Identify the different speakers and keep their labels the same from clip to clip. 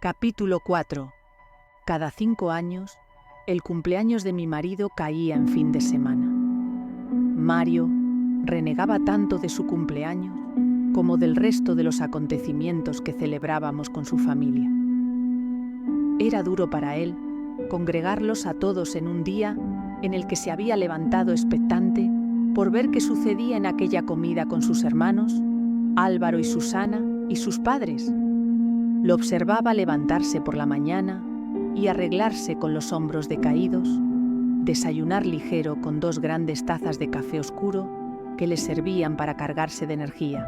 Speaker 1: Capítulo 4. Cada 5 años, el cumpleaños de mi marido caía en fin de semana. Mario renegaba tanto de su cumpleaños como del resto de los acontecimientos que celebrábamos con su familia. Era duro para él congregarlos a todos en un día en el que se había levantado expectante por ver qué sucedía en aquella comida con sus hermanos, Álvaro y Susana, y sus padres. Lo observaba levantarse por la mañana y arreglarse con los hombros decaídos, desayunar ligero con 2 grandes tazas de café oscuro que le servían para cargarse de energía.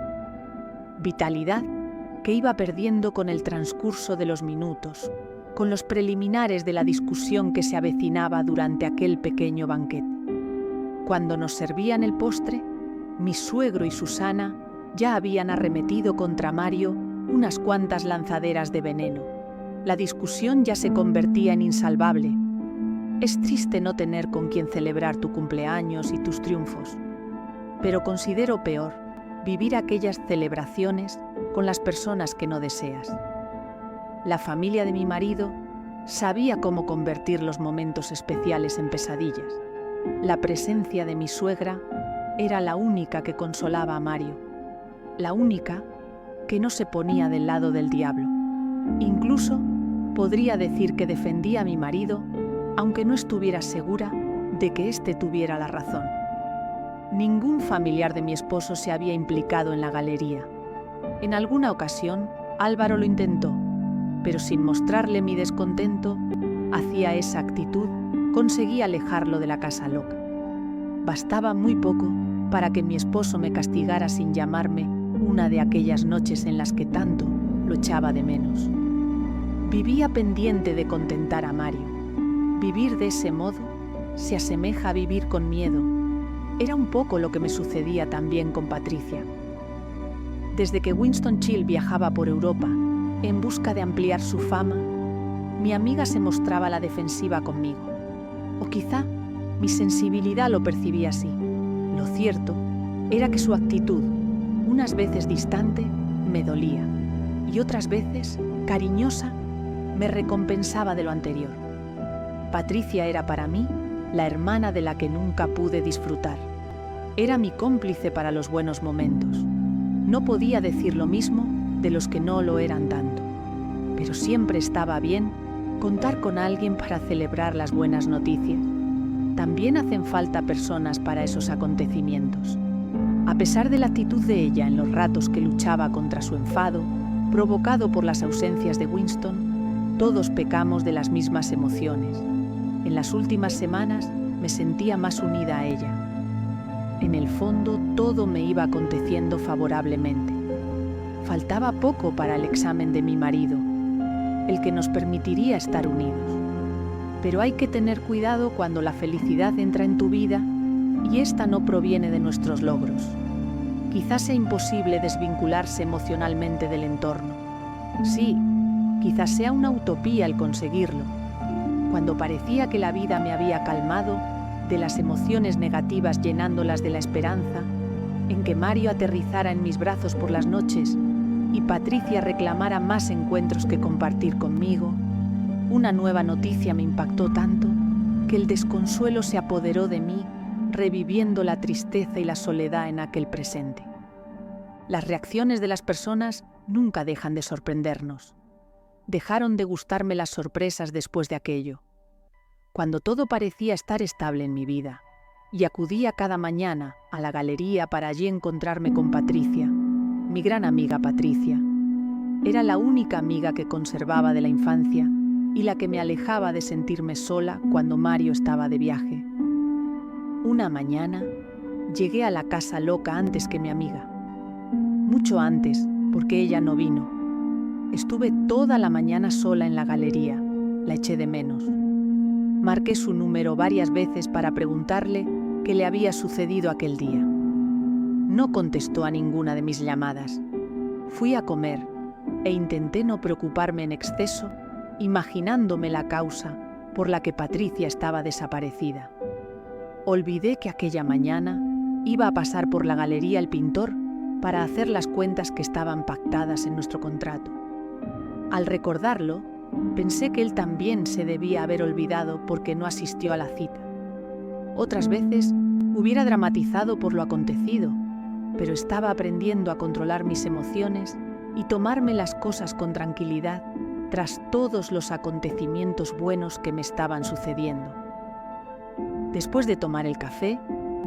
Speaker 1: Vitalidad que iba perdiendo con el transcurso de los minutos, con los preliminares de la discusión que se avecinaba durante aquel pequeño banquete. Cuando nos servían el postre, mi suegro y Susana ya habían arremetido contra Mario unas cuantas lanzaderas de veneno. La discusión ya se convertía en insalvable. Es triste no tener con quien celebrar tu cumpleaños y tus triunfos, pero considero peor vivir aquellas celebraciones con las personas que no deseas. La familia de mi marido sabía cómo convertir los momentos especiales en pesadillas. La presencia de mi suegra era la única que consolaba a Mario, la única que no se ponía del lado del diablo. Incluso podría decir que defendía a mi marido, aunque no estuviera segura de que éste tuviera la razón. Ningún familiar de mi esposo se había implicado en la galería. En alguna ocasión, Álvaro lo intentó, pero sin mostrarle mi descontento hacia esa actitud, conseguí alejarlo de la casa loca. Bastaba muy poco para que mi esposo me castigara sin llamarme una de aquellas noches en las que tanto lo echaba de menos. Vivía pendiente de contentar a Mario. Vivir de ese modo se asemeja a vivir con miedo. Era un poco lo que me sucedía también con Patricia. Desde que Winston Churchill viajaba por Europa en busca de ampliar su fama, mi amiga se mostraba a la defensiva conmigo. O quizá mi sensibilidad lo percibía así. Lo cierto era que su actitud, unas veces distante, me dolía, y otras veces, cariñosa, me recompensaba de lo anterior. Patricia era para mí la hermana de la que nunca pude disfrutar. Era mi cómplice para los buenos momentos. No podía decir lo mismo de los que no lo eran tanto, pero siempre estaba bien contar con alguien para celebrar las buenas noticias. También hacen falta personas para esos acontecimientos. A pesar de la actitud de ella en los ratos que luchaba contra su enfado, provocado por las ausencias de Winston, todos pecamos de las mismas emociones. En las últimas semanas me sentía más unida a ella. En el fondo todo me iba aconteciendo favorablemente. Faltaba poco para el examen de mi marido, el que nos permitiría estar unidos. Pero hay que tener cuidado cuando la felicidad entra en tu vida y esta no proviene de nuestros logros. Quizás sea imposible desvincularse emocionalmente del entorno. Sí, quizás sea una utopía el conseguirlo. Cuando parecía que la vida me había calmado de las emociones negativas llenándolas de la esperanza, en que Mario aterrizara en mis brazos por las noches y Patricia reclamara más encuentros que compartir conmigo, una nueva noticia me impactó tanto que el desconsuelo se apoderó de mí, reviviendo la tristeza y la soledad en aquel presente. Las reacciones de las personas nunca dejan de sorprendernos. Dejaron de gustarme las sorpresas después de aquello. Cuando todo parecía estar estable en mi vida, y acudía cada mañana a la galería para allí encontrarme con Patricia, mi gran amiga Patricia. Era la única amiga que conservaba de la infancia y la que me alejaba de sentirme sola cuando Mario estaba de viaje. Una mañana llegué a la casa loca antes que mi amiga. Mucho antes, porque ella no vino. Estuve toda la mañana sola en la galería. La eché de menos. Marqué su número varias veces para preguntarle qué le había sucedido aquel día. No contestó a ninguna de mis llamadas. Fui a comer e intenté no preocuparme en exceso, imaginándome la causa por la que Patricia estaba desaparecida. Olvidé que aquella mañana iba a pasar por la galería el pintor para hacer las cuentas que estaban pactadas en nuestro contrato. Al recordarlo, pensé que él también se debía haber olvidado porque no asistió a la cita. Otras veces hubiera dramatizado por lo acontecido, pero estaba aprendiendo a controlar mis emociones y tomarme las cosas con tranquilidad tras todos los acontecimientos buenos que me estaban sucediendo. Después de tomar el café,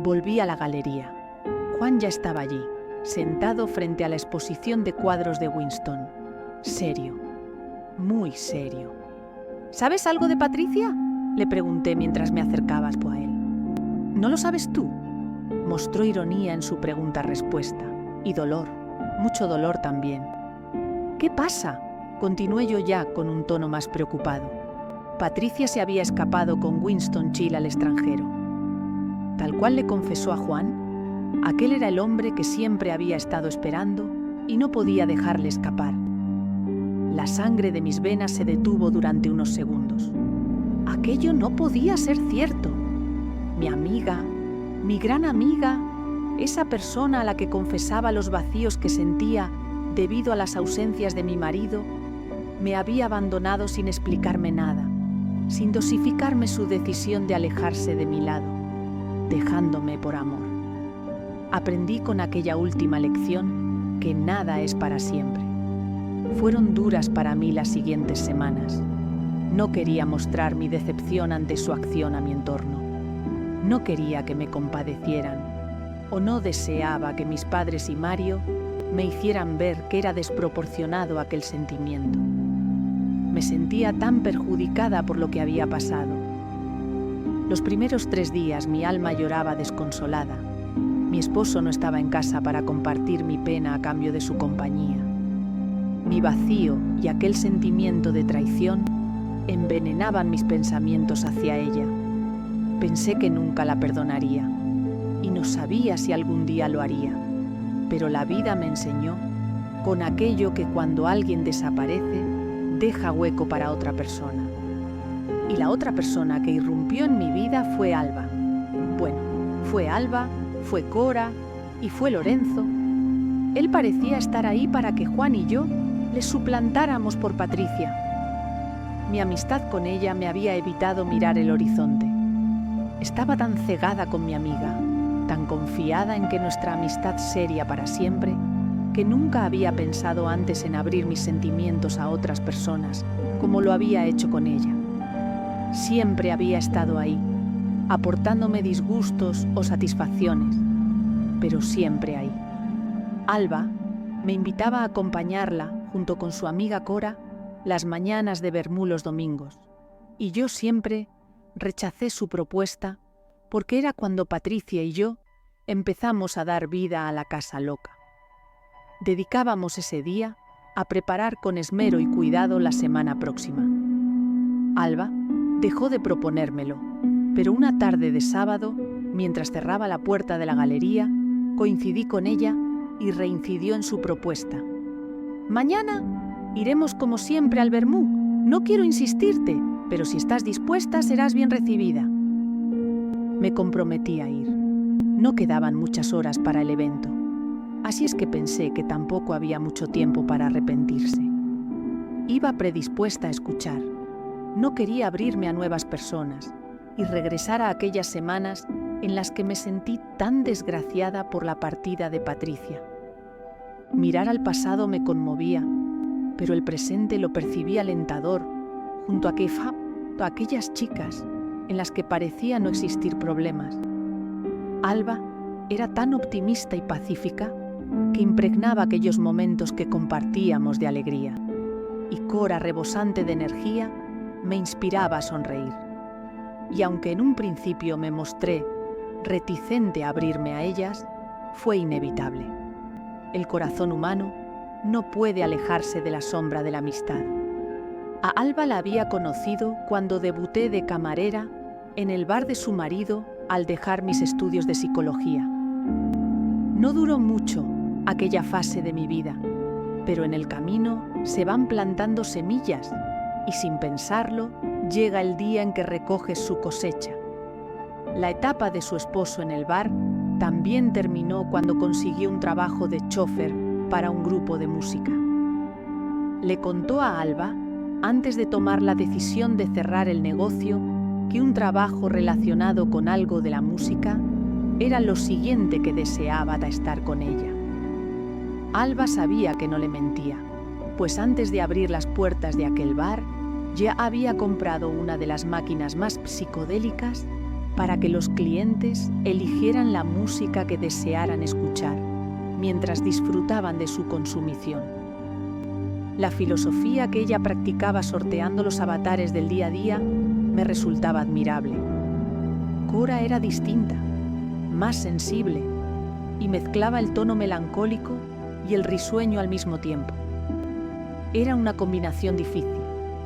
Speaker 1: volví a la galería. Juan ya estaba allí, sentado frente a la exposición de cuadros de Winston. Serio, muy serio. ¿Sabes algo de Patricia?, le pregunté mientras me acercaba a él. ¿No lo sabes tú?, mostró ironía en su pregunta-respuesta. Y dolor, mucho dolor también. ¿Qué pasa?, continué yo ya con un tono más preocupado. Patricia se había escapado con Winston Churchill al extranjero. Tal cual le confesó a Juan, aquel era el hombre que siempre había estado esperando y no podía dejarle escapar. La sangre de mis venas se detuvo durante unos segundos. Aquello no podía ser cierto. Mi amiga, mi gran amiga, esa persona a la que confesaba los vacíos que sentía debido a las ausencias de mi marido, me había abandonado sin explicarme nada, sin dosificarme su decisión de alejarse de mi lado, dejándome por amor. Aprendí con aquella última lección que nada es para siempre. Fueron duras para mí las siguientes semanas. No quería mostrar mi decepción ante su acción a mi entorno. No quería que me compadecieran, o no deseaba que mis padres y Mario me hicieran ver que era desproporcionado aquel sentimiento. Me sentía tan perjudicada por lo que había pasado. Los primeros 3 días mi alma lloraba desconsolada. Mi esposo no estaba en casa para compartir mi pena a cambio de su compañía. Mi vacío y aquel sentimiento de traición envenenaban mis pensamientos hacia ella. Pensé que nunca la perdonaría y no sabía si algún día lo haría, pero la vida me enseñó con aquello que cuando alguien desaparece, deja hueco para otra persona. Y la otra persona que irrumpió en mi vida fue Alba. Bueno, fue Alba, fue Cora y fue Lorenzo. Él parecía estar ahí para que Juan y yo le suplantáramos por Patricia. Mi amistad con ella me había evitado mirar el horizonte. Estaba tan cegada con mi amiga, tan confiada en que nuestra amistad sería para siempre, que nunca había pensado antes en abrir mis sentimientos a otras personas, como lo había hecho con ella. Siempre había estado ahí, aportándome disgustos o satisfacciones, pero siempre ahí. Alba me invitaba a acompañarla, junto con su amiga Cora, las mañanas de vermú los domingos, y yo siempre rechacé su propuesta porque era cuando Patricia y yo empezamos a dar vida a la casa loca. Dedicábamos ese día a preparar con esmero y cuidado la semana próxima. Alba dejó de proponérmelo, pero una tarde de sábado, mientras cerraba la puerta de la galería, coincidí con ella y reincidió en su propuesta. «Mañana iremos como siempre al vermú. No quiero insistirte, pero si estás dispuesta serás bien recibida». Me comprometí a ir. No quedaban muchas horas para el evento, así es que pensé que tampoco había mucho tiempo para arrepentirse. Iba predispuesta a escuchar. No quería abrirme a nuevas personas y regresar a aquellas semanas en las que me sentí tan desgraciada por la partida de Patricia. Mirar al pasado me conmovía, pero el presente lo percibía alentador, junto a aquellas chicas en las que parecía no existir problemas. Alba era tan optimista y pacífica que impregnaba aquellos momentos que compartíamos de alegría, y Cora, rebosante de energía, me inspiraba a sonreír. Y aunque en un principio me mostré reticente a abrirme a ellas, fue inevitable. El corazón humano no puede alejarse de la sombra de la amistad. A Alba la había conocido cuando debuté de camarera en el bar de su marido al dejar mis estudios de psicología. No duró mucho aquella fase de mi vida, pero en el camino se van plantando semillas y sin pensarlo llega el día en que recoges su cosecha. La etapa de su esposo en el bar también terminó cuando consiguió un trabajo de chofer para un grupo de música. le contó a Alba, antes de tomar la decisión de cerrar el negocio, que un trabajo relacionado con algo de la música era lo siguiente que deseaba de estar con ella. Alba sabía que no le mentía, pues antes de abrir las puertas de aquel bar, ya había comprado una de las máquinas más psicodélicas para que los clientes eligieran la música que desearan escuchar, mientras disfrutaban de su consumición. La filosofía que ella practicaba sorteando los avatares del día a día me resultaba admirable. Cora era distinta, más sensible, y mezclaba el tono melancólico y el risueño al mismo tiempo. Era una combinación difícil,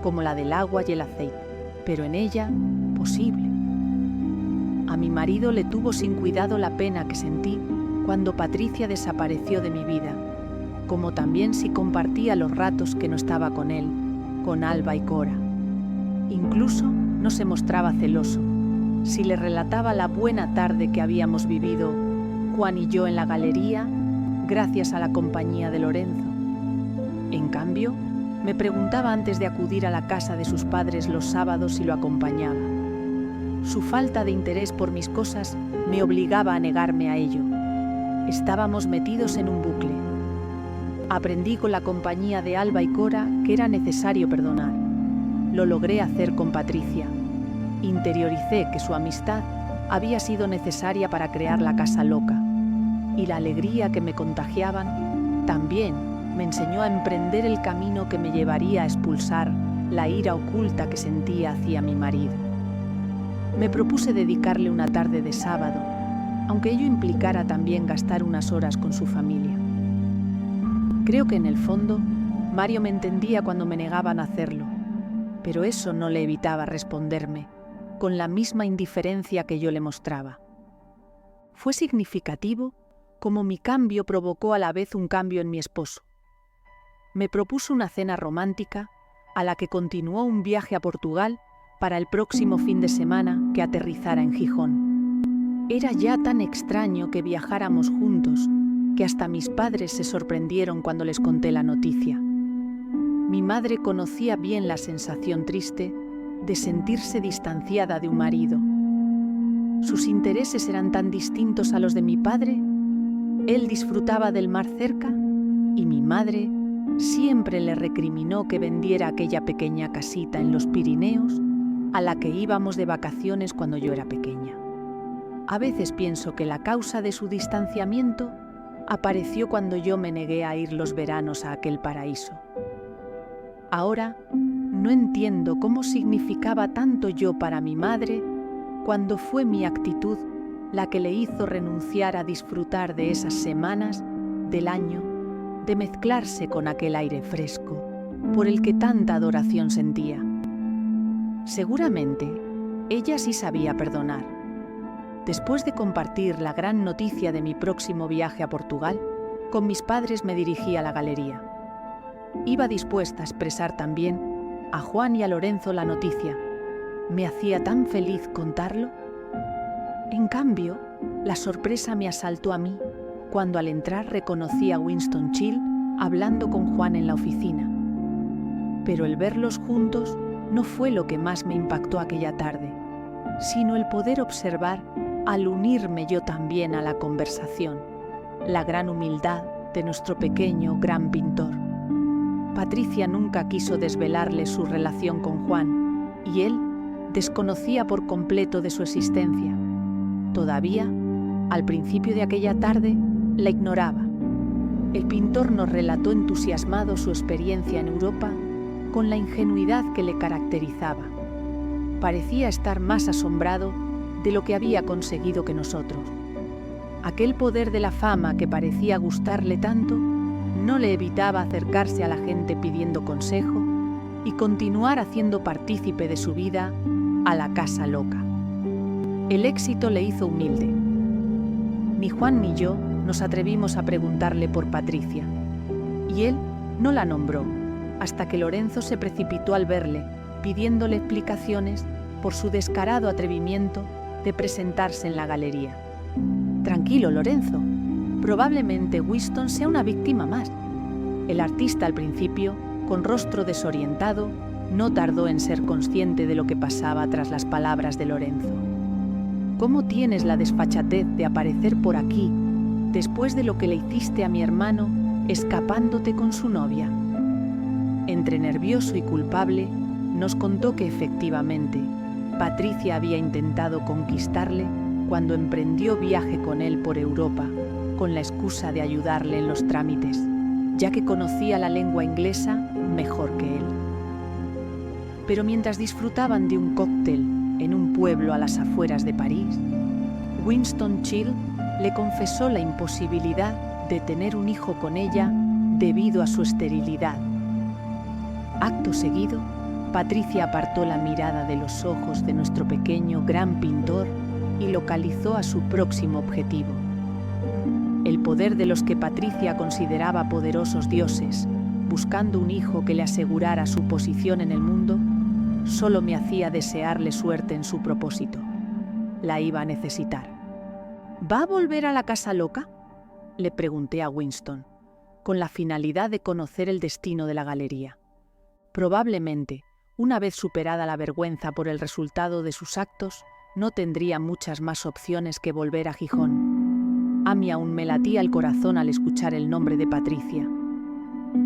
Speaker 1: como la del agua y el aceite, pero en ella, posible. A mi marido le tuvo sin cuidado la pena que sentí cuando Patricia desapareció de mi vida, como también si compartía los ratos que no estaba con él, con Alba y Cora. Incluso no se mostraba celoso si le relataba la buena tarde que habíamos vivido Juan y yo en la galería, gracias a la compañía de Lorenzo. En cambio, me preguntaba antes de acudir a la casa de sus padres los sábados si lo acompañaba. Su falta de interés por mis cosas me obligaba a negarme a ello. Estábamos metidos en un bucle. Aprendí con la compañía de Alba y Cora que era necesario perdonar. Lo logré hacer con Patricia. Interioricé que su amistad había sido necesaria para crear la casa loca, y la alegría que me contagiaban también me enseñó a emprender el camino que me llevaría a expulsar la ira oculta que sentía hacia mi marido. Me propuse dedicarle una tarde de sábado, aunque ello implicara también gastar unas horas con su familia. Creo que en el fondo, Mario me entendía cuando me negaban a hacerlo, pero eso no le evitaba responderme con la misma indiferencia que yo le mostraba. Fue significativo como mi cambio provocó a la vez un cambio en mi esposo. Me propuso una cena romántica, a la que continuó un viaje a Portugal para el próximo fin de semana que aterrizara en Gijón. Era ya tan extraño que viajáramos juntos, que hasta mis padres se sorprendieron cuando les conté la noticia. Mi madre conocía bien la sensación triste de sentirse distanciada de un marido. Sus intereses eran tan distintos a los de mi padre. Él disfrutaba del mar cerca y mi madre siempre le recriminó que vendiera aquella pequeña casita en los Pirineos a la que íbamos de vacaciones cuando yo era pequeña. A veces pienso que la causa de su distanciamiento apareció cuando yo me negué a ir los veranos a aquel paraíso. Ahora no entiendo cómo significaba tanto yo para mi madre cuando fue mi actitud la que le hizo renunciar a disfrutar de esas semanas del año, de mezclarse con aquel aire fresco por el que tanta adoración sentía. Seguramente, ella sí sabía perdonar. Después de compartir la gran noticia de mi próximo viaje a Portugal, con mis padres me dirigí a la galería. Iba dispuesta a expresar también a Juan y a Lorenzo la noticia. Me hacía tan feliz contarlo. En cambio, la sorpresa me asaltó a mí cuando al entrar reconocí a Winston Chill hablando con Juan en la oficina. Pero el verlos juntos no fue lo que más me impactó aquella tarde, sino el poder observar, al unirme yo también a la conversación, la gran humildad de nuestro pequeño gran pintor. Patricia nunca quiso desvelarle su relación con Juan, y él desconocía por completo de su existencia. Todavía, al principio de aquella tarde, la ignoraba. El pintor nos relató entusiasmado su experiencia en Europa con la ingenuidad que le caracterizaba. Parecía estar más asombrado de lo que había conseguido que nosotros. Aquel poder de la fama que parecía gustarle tanto no le evitaba acercarse a la gente pidiendo consejo y continuar haciendo partícipe de su vida a la casa loca. El éxito le hizo humilde. Ni Juan ni yo nos atrevimos a preguntarle por Patricia, y él no la nombró, hasta que Lorenzo se precipitó al verle, pidiéndole explicaciones por su descarado atrevimiento de presentarse en la galería. Tranquilo, Lorenzo, probablemente Winston sea una víctima más. El artista al principio con rostro desorientado, no tardó en ser consciente de lo que pasaba tras las palabras de Lorenzo. ¿Cómo tienes la desfachatez de aparecer por aquí, después de lo que le hiciste a mi hermano, escapándote con su novia? Entre nervioso y culpable, nos contó que efectivamente, Patricia había intentado conquistarle cuando emprendió viaje con él por Europa, con la excusa de ayudarle en los trámites, ya que conocía la lengua inglesa mejor que él. Pero mientras disfrutaban de un cóctel en un pueblo a las afueras de París, Winston Churchill le confesó la imposibilidad de tener un hijo con ella debido a su esterilidad. Acto seguido, Patricia apartó la mirada de los ojos de nuestro pequeño gran pintor y localizó a su próximo objetivo. El poder de los que Patricia consideraba poderosos dioses, buscando un hijo que le asegurara su posición en el mundo, solo me hacía desearle suerte en su propósito. La iba a necesitar. ¿Va a volver a la Casa Loca?, le pregunté a Winston, con la finalidad de conocer el destino de la galería. Probablemente, una vez superada la vergüenza por el resultado de sus actos, no tendría muchas más opciones que volver a Gijón. A mí aún me latía el corazón al escuchar el nombre de Patricia.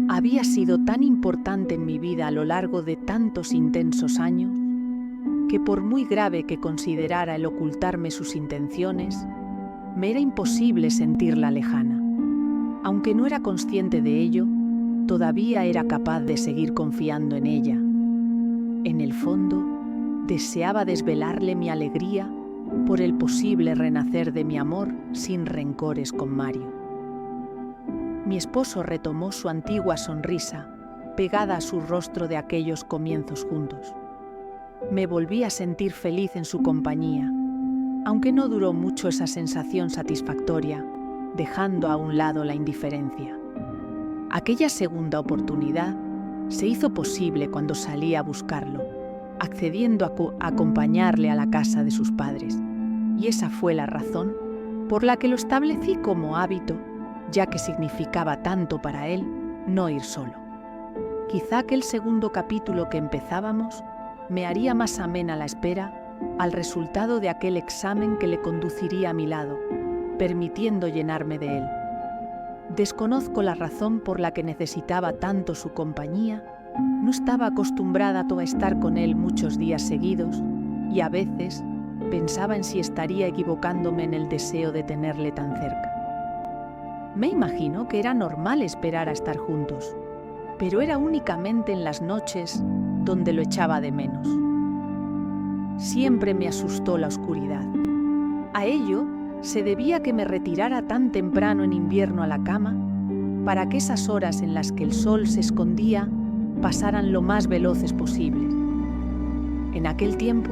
Speaker 1: Había sido tan importante en mi vida a lo largo de tantos intensos años, que por muy grave que considerara el ocultarme sus intenciones, me era imposible sentirla lejana. Aunque no era consciente de ello, todavía era capaz de seguir confiando en ella. En el fondo, deseaba desvelarle mi alegría por el posible renacer de mi amor sin rencores con Mario. Mi esposo retomó su antigua sonrisa, pegada a su rostro de aquellos comienzos juntos. Me volví a sentir feliz en su compañía, aunque no duró mucho esa sensación satisfactoria, dejando a un lado la indiferencia. Aquella segunda oportunidad se hizo posible cuando salí a buscarlo, accediendo a acompañarle a la casa de sus padres, y esa fue la razón por la que lo establecí como hábito, ya que significaba tanto para él no ir solo. Quizá aquel segundo capítulo que empezábamos me haría más amena la espera al resultado de aquel examen que le conduciría a mi lado, permitiendo llenarme de él. Desconozco la razón por la que necesitaba tanto su compañía. No estaba acostumbrada a estar con él muchos días seguidos y a veces pensaba en si estaría equivocándome en el deseo de tenerle tan cerca. Me imagino que era normal esperar a estar juntos, pero era únicamente en las noches donde lo echaba de menos. Siempre me asustó la oscuridad. A ello se debía que me retirara tan temprano en invierno a la cama, para que esas horas en las que el sol se escondía pasaran lo más veloces posibles. En aquel tiempo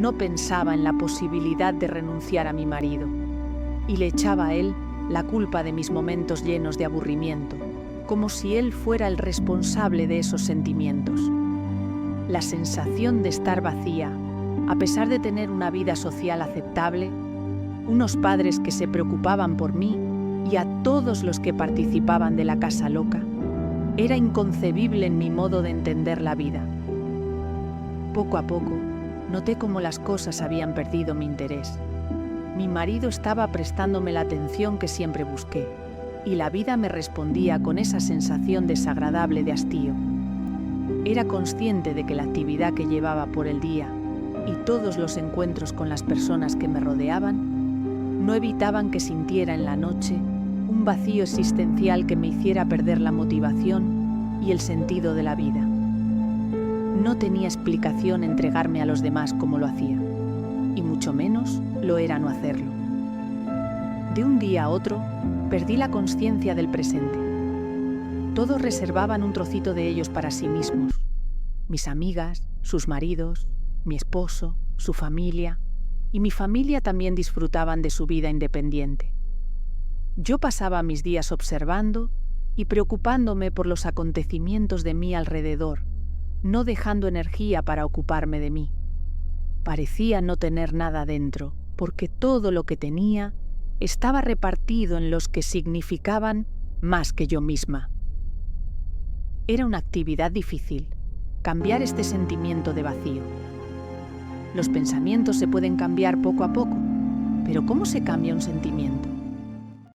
Speaker 1: no pensaba en la posibilidad de renunciar a mi marido, y le echaba a él la culpa de mis momentos llenos de aburrimiento, como si él fuera el responsable de esos sentimientos. La sensación de estar vacía, a pesar de tener una vida social aceptable, unos padres que se preocupaban por mí y a todos los que participaban de la Casa Loca, era inconcebible en mi modo de entender la vida. Poco a poco, noté cómo las cosas habían perdido mi interés. Mi marido estaba prestándome la atención que siempre busqué, y la vida me respondía con esa sensación desagradable de hastío. Era consciente de que la actividad que llevaba por el día y todos los encuentros con las personas que me rodeaban no evitaban que sintiera en la noche un vacío existencial que me hiciera perder la motivación y el sentido de la vida. No tenía explicación entregarme a los demás como lo hacía, y mucho menos lo era no hacerlo. De un día a otro, perdí la conciencia del presente. Todos reservaban un trocito de ellos para sí mismos. Mis amigas, sus maridos, mi esposo, su familia, y mi familia también disfrutaban de su vida independiente. Yo pasaba mis días observando y preocupándome por los acontecimientos de mi alrededor, no dejando energía para ocuparme de mí. Parecía no tener nada dentro, porque todo lo que tenía estaba repartido en los que significaban más que yo misma. Era una actividad difícil, cambiar este sentimiento de vacío. Los pensamientos se pueden cambiar poco a poco, pero ¿cómo se cambia un sentimiento?